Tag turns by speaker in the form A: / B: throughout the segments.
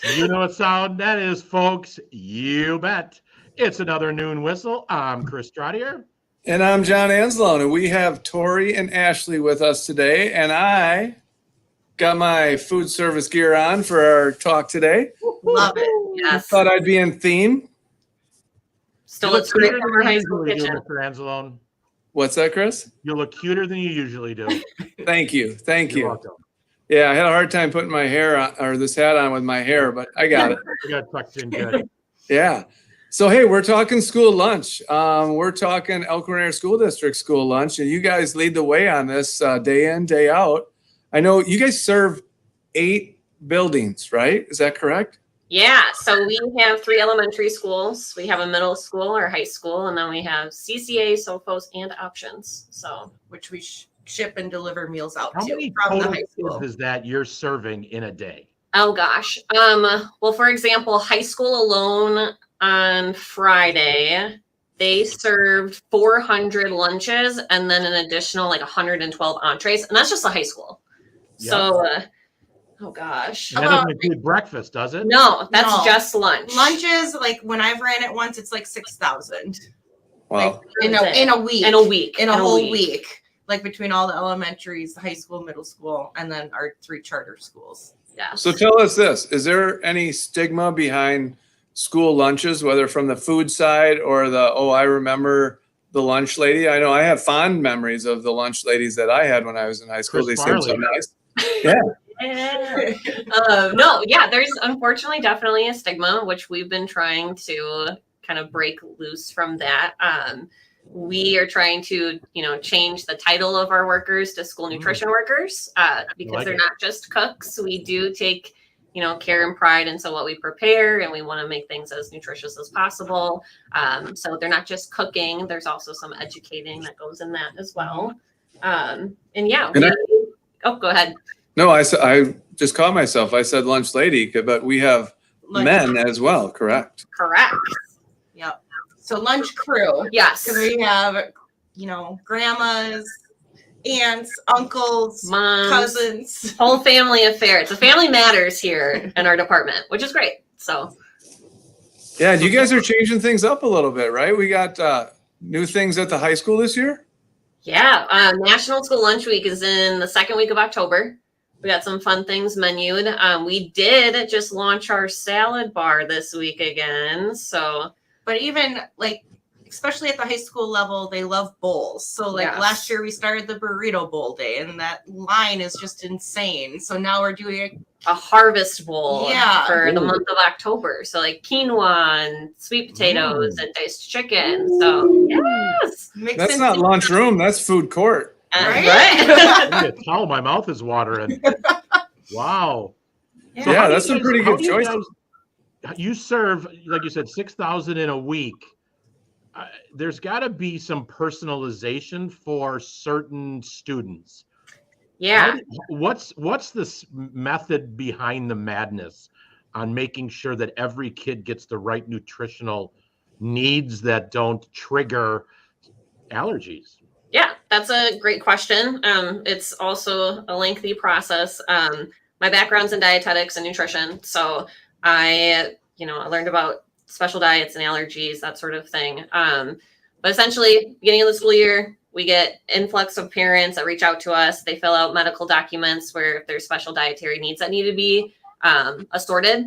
A: You know what sound that is, folks? You bet. It's another noon whistle. I'm Chris Trottier.
B: And I'm John Anzalone, and we have Tori and Ashley with us today. And I got my food service gear on for our talk today.
C: Love it.
B: Yes. Thought I'd be in theme.
A: Still looks great from our high school kitchen. Mr. Anzalone.
B: What's that, Chris?
A: You look cuter than you usually do.
B: Thank you. Thank
A: You're
B: you.
A: welcome.
B: Yeah, I had a hard time putting my hair on, or this hat on with my hair, but I got it.
A: You got tucked in good.
B: Yeah. So, hey, we're talking school lunch. We're talking Elkhorn School District school lunch, and you guys lead the way on this day in, day out. I know you guys serve 8 buildings, right? Is that correct?
C: Yeah. So we have 3 elementary schools. We have a middle school or high school, and then we have CCA, SOFOs, and options. So
D: which we ship and deliver meals out
A: How
D: to
A: many
D: from the
A: total
D: high school.
A: kids is that you're serving in a day?
C: oh gosh. Well, for example, high school alone on Friday, they served 400 lunches and then an additional like 112 entrees, and that's just the high school.
A: Yep.
C: So oh gosh.
A: And that doesn't include breakfast, does it?
C: No, that's
D: No.
C: just lunch.
D: Lunches, like when I've ran it once, it's like 6,000
B: Wow.
D: in a week.
C: In a week.
D: In a whole week. Like between all the elementaries, the high school, middle school, and then our 3 charter schools.
C: Yeah.
B: So tell us this, is there any stigma behind school lunches, whether from the food side or I remember the lunch lady? I know I have fond memories of the lunch ladies that I had when I was in high school.
A: Chris
B: They seemed so
A: Farley.
B: nice. Yeah.
C: No, yeah, there's unfortunately definitely a stigma, which we've been trying to kind of break loose from that. We are trying to, change the title of our workers to school nutrition workers because
A: like
C: they're
A: it.
C: not just cooks. We do take, care and pride into what we prepare, and we want to make things as nutritious as possible. So they're not just cooking. There's also some educating that goes in that as well. And yeah, go ahead.
B: No, I just caught myself. I said lunch lady, but we have
D: Lunch.
B: men as well, correct?
C: Correct.
D: Yep. So lunch crew.
C: Yes.
D: Because we have, grandmas, aunts, uncles,
C: Moms.
D: cousins.
C: Whole family affair. It's a family matters here in our department, which is great. So
B: Yeah, you guys are changing things up a little bit, right? We got new things at the high school this year.
C: yeah, National School Lunch Week is in the second week of October. We got some fun things menued. We did just launch our salad bar this week again. So
D: But even especially at the high school level, they love bowls. So
C: Yes.
D: last year we started the burrito bowl day, and that line is just insane. So now we're doing
C: a harvest bowl
D: Yeah.
C: for the
B: Ooh.
C: month of October. So like quinoa and sweet potatoes and diced chicken. So yes.
D: mixing.
B: That's not lunchroom, that's food court.
D: Right?
A: I need a towel. My mouth is watering. Wow.
D: Yeah.
A: So
B: Yeah,
A: how do
B: that's
A: you
B: some pretty
A: how
B: good
A: do you
B: choices.
A: guys- You serve, like you said, 6,000 in a week. There's got to be some personalization for certain students.
C: Yeah.
A: What's this method behind the madness on making sure that every kid gets the right nutritional needs that don't trigger allergies?
C: Yeah, that's a great question. It's also a lengthy process. My background's in dietetics and nutrition, so I learned about special diets and allergies, that sort of thing. But essentially, beginning of the school year, we get influx of parents that reach out to us. They fill out medical documents where if there's special dietary needs that need to be assorted.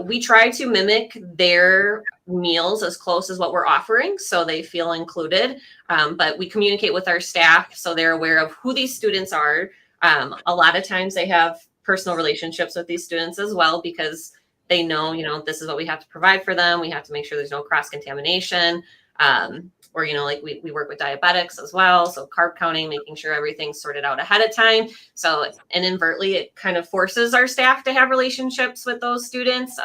C: We try to mimic their meals as close as what we're offering, so they feel included. But we communicate with our staff so they're aware of who these students are. A lot of times they have personal relationships with these students as well, because they know, this is what we have to provide for them. We have to make sure there's no cross-contamination. Or, we work with diabetics as well. So carb counting, making sure everything's sorted out ahead of time. So inadvertently, it kind of forces our staff to have relationships with those students.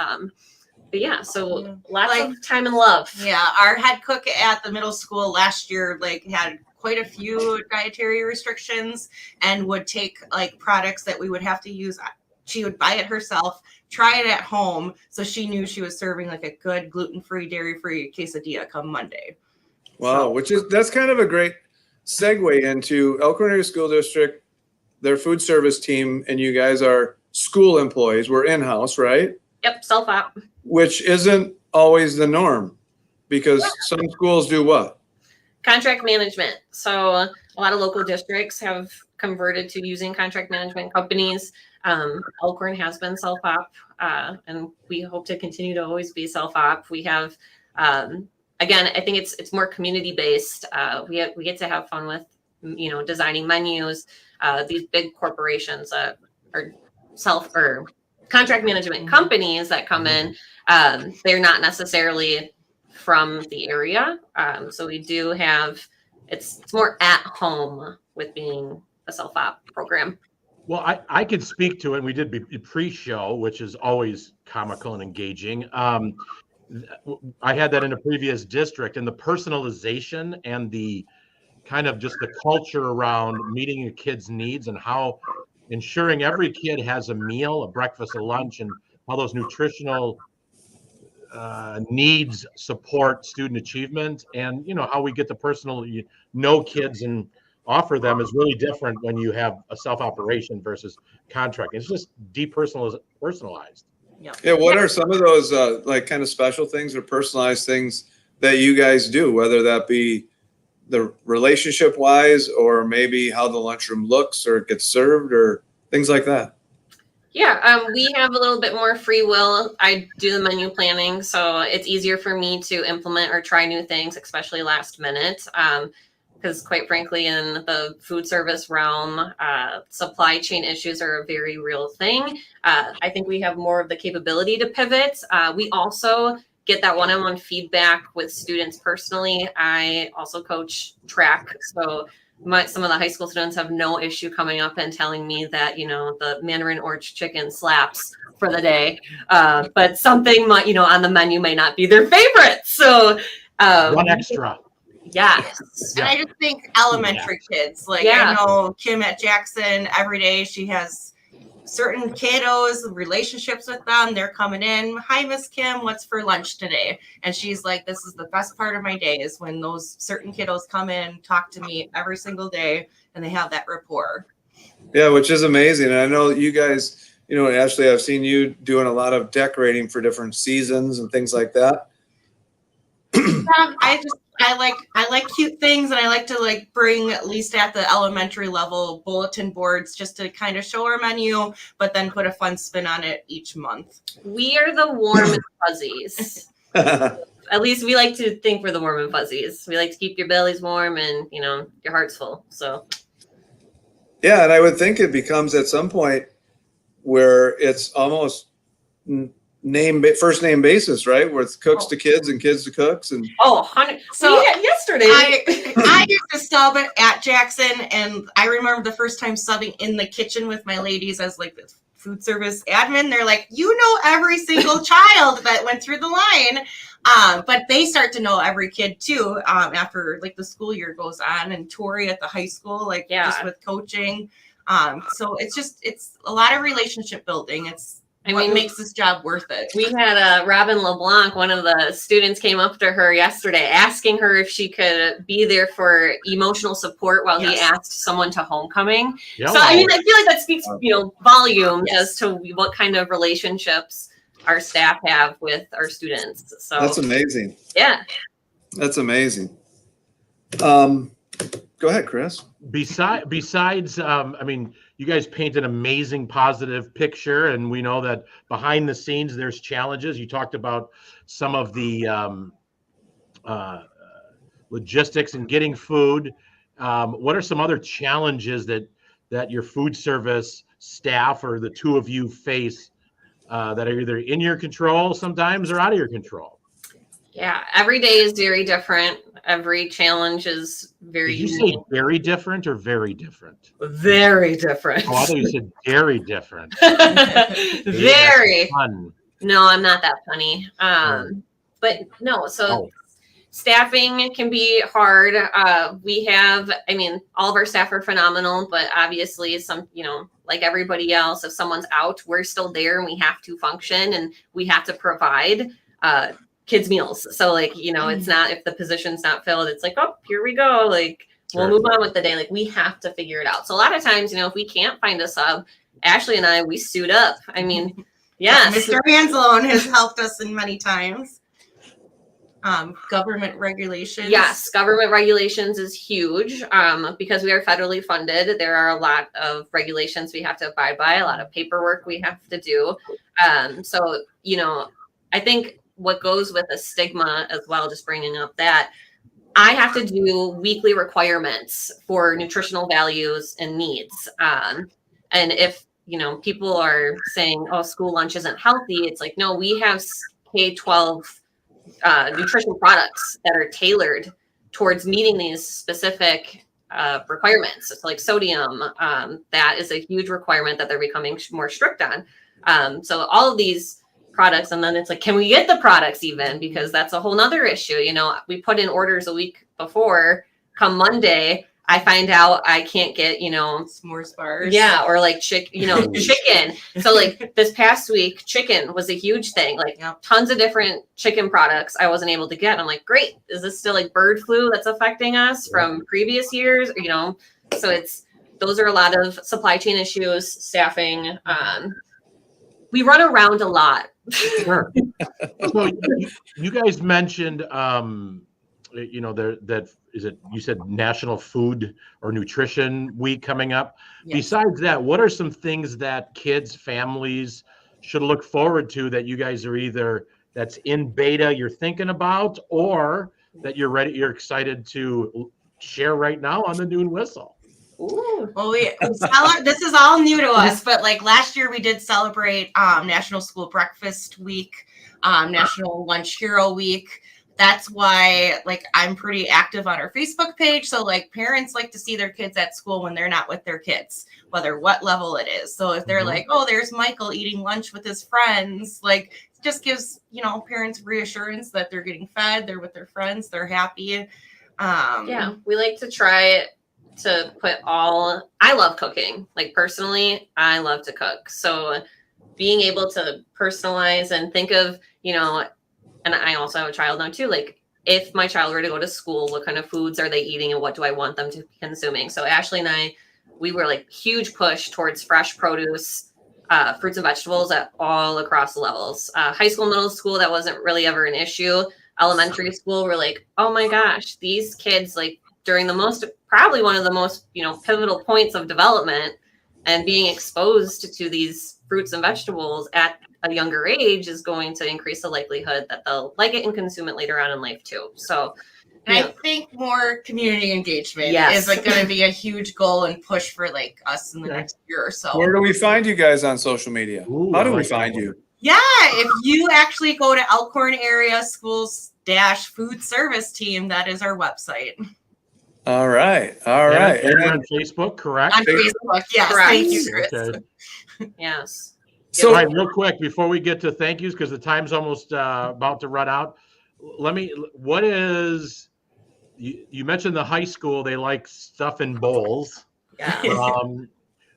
C: But yeah, so lots of time and love.
D: Yeah, our head cook at the middle school last year had quite a few dietary restrictions and would take products that we would have to use. She would buy it herself, try it at home, so she knew she was serving a good gluten-free, dairy-free quesadilla come Monday.
B: Wow, that's kind of a great segue into Elkhorn School District, their food service team, and you guys are school employees. We're in-house, right?
C: Yep, self-op.
B: which isn't always the norm because some schools do what?
C: Contract management. So a lot of local districts have converted to using contract management companies. Elkhorn has been self-op, and we hope to continue to always be self-op. We have, again, I think it's more community-based. We get to have fun with, designing menus. These big corporations are or contract management companies that come in, they're not necessarily from the area. So we do have, it's more at home with being a self-op program.
A: Well, I could speak to it. And we did pre-show, which is always comical and engaging. I had that in a previous district, and the personalization and the kind of just the culture around meeting a kid's needs and how ensuring every kid has a meal, a breakfast, a lunch, and how those nutritional needs support student achievement, and how we get the personal kids and offer them is really different when you have a self-operation versus contract. It's just personalized.
B: Yeah. What are some of those like kind of special things or personalized things that you guys do, whether that be the relationship wise or maybe how the lunchroom looks or gets served or things like that?
C: Yeah, we have a little bit more free will. I do the menu planning, so it's easier for me to implement or try new things, especially last minute. Because quite frankly, in the food service realm, supply chain issues are a very real thing. I think we have more of the capability to pivot. We also get that one-on-one feedback with students personally. I also coach track, so some of the high school students have no issue coming up and telling me that, the Mandarin orange chicken slaps for the day. But something might, on the menu may not be their favorite. So
A: one extra.
C: Yes.
D: And I just think elementary kids, I know Kim at Jackson, every day she has certain kiddos, relationships with them. They're coming in. Hi, Miss Kim, what's for lunch today? And she's like, this is the best part of my day is when those certain kiddos come in, talk to me every single day, and they have that rapport.
B: Yeah, which is amazing. And I know you guys, Ashley, I've seen you doing a lot of decorating for different seasons and things like that.
D: I like cute things, and I like to bring, at least at the elementary level, bulletin boards just to kind of show our menu, but then put a fun spin on it each month.
C: We are the warm and fuzzies. At least we like to think we're the warm and fuzzies. We like to keep your bellies warm and, your heart's full. So.
B: Yeah, and I would think it becomes at some point where it's almost first name basis, right? Where it's cooks to kids and kids to cooks. And
C: so yesterday
D: I used to sub at Jackson, and I remember the first time subbing in the kitchen with my ladies as the food service admin. They're like, every single child that went through the line. But they start to know every kid too after the school year goes on, and Tori at the high school, just with coaching. So it's a lot of relationship building. What makes this job worth it?
C: We had Robin LeBlanc, one of the students, came up to her yesterday asking her if she could be there for emotional support while he asked someone to homecoming. Yeah. So, I feel like that speaks, volume as to what kind of relationships our staff have with our students. So
B: that's amazing.
C: Yeah.
B: That's amazing. Go ahead, Chris.
A: Besides, you guys paint an amazing positive picture, and we know that behind the scenes there's challenges. You talked about some of the logistics and getting food. What are some other challenges that your food service staff or the two of you face that are either in your control sometimes or out of your control?
C: Yeah, every day is very different. Every challenge is very
A: unique. Did you say very different or very different?
C: Very different.
A: Oh, I thought you said very different.
C: Very. Fun. No, I'm not that funny. But no, so staffing can be hard. We have, all of our staff are phenomenal, but obviously some, like everybody else, if someone's out, we're still there and we have to function and we have to provide kids meals. So it's not, if the position's not filled, it's oh, here we go. We'll move on with the day. We have to figure it out. So a lot of times, if we can't find a sub, Ashley and I, we suit up. Yes.
D: Mr. Hansalone has helped us in many times. Government regulations.
C: Yes, government regulations is huge because we are federally funded. There are a lot of regulations we have to abide by, a lot of paperwork we have to do. So, I think what goes with a stigma as well, just bringing up that I have to do weekly requirements for nutritional values and needs. And if, people are saying, oh, school lunch isn't healthy, it's like, no, we have K-12 nutrition products that are tailored towards meeting these specific requirements. It's like sodium, that is a huge requirement that they're becoming more strict on. So all of these products, and then it's like, can we get the products even? Because that's a whole nother issue. We put in orders a week before. Come Monday, I find out I can't get,
D: s'mores bars.
C: Yeah, or like chicken. So like this past week, chicken was a huge thing. Like tons of different chicken products I wasn't able to get. I'm like, great. Is this still like bird flu that's affecting us from previous years? So those are a lot of supply chain issues, staffing. We run around a lot.
A: Sure. So you guys mentioned, you said National Food or Nutrition Week coming up. Yes. Besides that, what are some things that kids, families should look forward to that you guys are that's in beta you're thinking about, or that you're excited to share right now on the Noon Whistle?
D: Ooh. Well, this is all new to us, but like last year we did celebrate National School Breakfast Week, National Lunch Hero Week. That's why I'm pretty active on our Facebook page. So parents like to see their kids at school when they're not with their kids, whether what level it is. So if they're like, oh, there's Michael eating lunch with his friends, it just gives, parents reassurance that they're getting fed, they're with their friends, they're happy.
C: We like to try to put I love cooking. Personally, I love to cook. So being able to personalize and think of, and I also have a child now too, if my child were to go to school, what kind of foods are they eating and what do I want them to be consuming? So Ashley and I, we were huge push towards fresh produce, fruits and vegetables at all across the levels. High school, middle school, that wasn't really ever an issue. Elementary school, we're like, oh my gosh, these kids during probably one of the most, pivotal points of development and being exposed to these fruits and vegetables at a younger age is going to increase the likelihood that they'll like it and consume it later on in life too. So
D: I think more community engagement is going to be a huge goal and push for us in the next year or so.
B: Where do we find you guys on social media? How do we find you?
D: Yeah, if you actually go to Elkhorn Area Schools Food Service Team, that is our website.
B: All right. And
A: on Facebook, correct?
D: On Facebook, yes.
C: Correct.
D: Thank you, Chris.
A: Okay.
C: Yes.
A: So, all right, real quick, before we get to thank yous, because the time's almost about to run out, you mentioned the high school, they like stuff in bowls.
C: Yeah.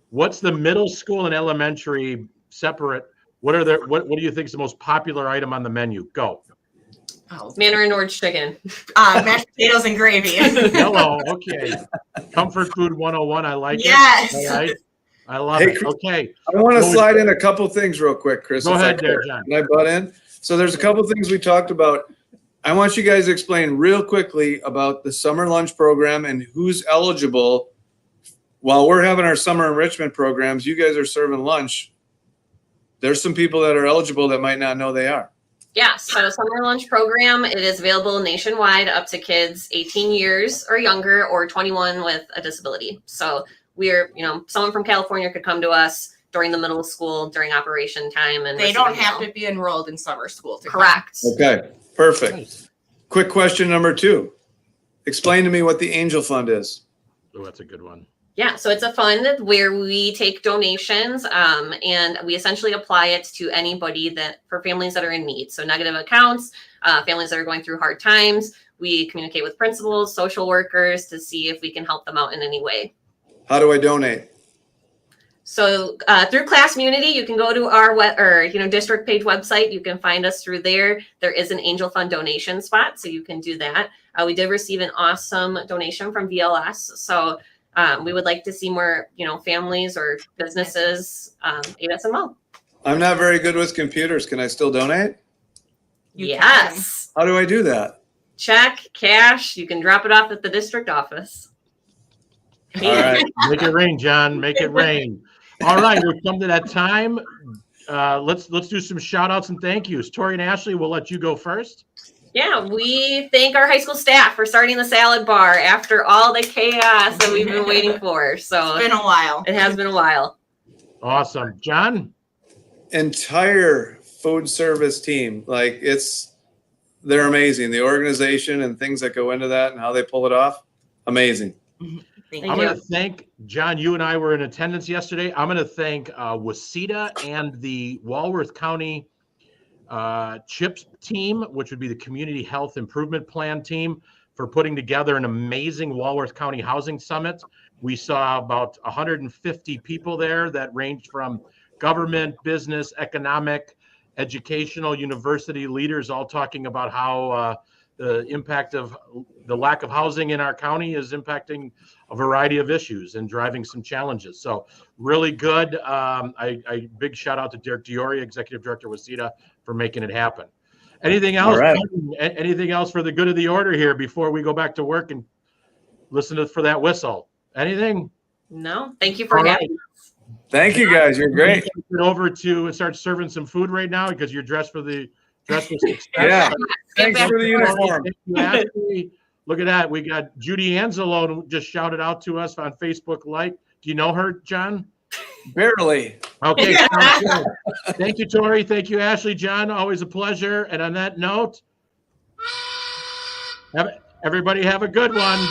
A: What's the middle school and elementary separate? What do you think is the most popular item on the menu? Go.
C: Mandarin orange chicken.
D: Mashed potatoes and gravy.
A: Hello. Okay. Comfort food 101. I like it.
D: Yes.
A: All right. I love it. Okay.
B: I want to slide in a couple things real quick, Chris.
A: Go ahead there, John.
B: Can I butt in? So there's a couple things we talked about. I want you guys to explain real quickly about the summer lunch program and who's eligible. While we're having our summer enrichment programs, you guys are serving lunch. There's some people that are eligible that might not know they are.
C: Yeah, so summer lunch program, it is available nationwide up to kids 18 years or younger or 21 with a disability. So we're, someone from California could come to us during the middle school, during operation time. And
D: they don't have to be enrolled in summer school.
C: Correct.
B: Okay, perfect. Nice. Quick question number 2. Explain to me what the Angel Fund is.
A: Oh, that's a good one.
C: Yeah, so it's a fund where we take donations and we essentially apply it to anybody for families that are in need. So negative accounts, families that are going through hard times. We communicate with principals, social workers to see if we can help them out in any way.
B: How do I donate?
C: So through Classmunity, you can go to our district page website. You can find us through there. There is an Angel Fund donation spot, so you can do that. We did receive an awesome donation from VLS. So we would like to see more, families or businesses aid us involved.
B: I'm not very good with computers. Can I still donate?
D: You
C: Yes.
B: How do I do that?
C: Check, cash. You can drop it off at the district office.
B: All right.
A: Make it rain, John. Make it rain. All right, we've come to that time. Let's do some shout outs and thank yous. Tori and Ashley, we'll let you go first.
C: Yeah, we thank our high school staff for starting the salad bar after all the chaos that we've been waiting for. So
D: It's been a while.
C: it has been a while.
A: Awesome. John?
B: Entire food service team. Like they're amazing. The organization and things that go into that and how they pull it off. Amazing.
D: Thank
C: Thank
A: I'm
C: you.
A: going to thank John. You and I were in attendance yesterday. I'm going to thank Wasita and the Walworth County CHIPS team, which would be the Community Health Improvement Plan team, for putting together an amazing Walworth County Housing Summit. We saw about 150 people there that ranged from government, business, economic, educational, university leaders, all talking about how the impact of the lack of housing in our county is impacting a variety of issues and driving some challenges. So really good. I big shout out to Derek Diori, Executive Director with CETA, for making it happen. Anything else?
B: All right.
A: Anything else for the good of the order here before we go back to work and listen for that whistle? Anything?
C: No, thank you for
A: All right.
C: having us.
B: Thank you guys. You're great.
A: Get over to start serving some food right now because you're dressed for success.
B: Yeah.
C: Get
B: Thanks
C: back
B: for the
C: to work.
B: uniform.
A: Thank you, Ashley. Look at that. We got Judy Anzalone who just shouted out to us on Facebook Live. Do you know her, John?
B: Barely.
A: Okay. Sounds good. Thank you, Tori. Thank you, Ashley. John, always a pleasure. And on that note, everybody have a good one.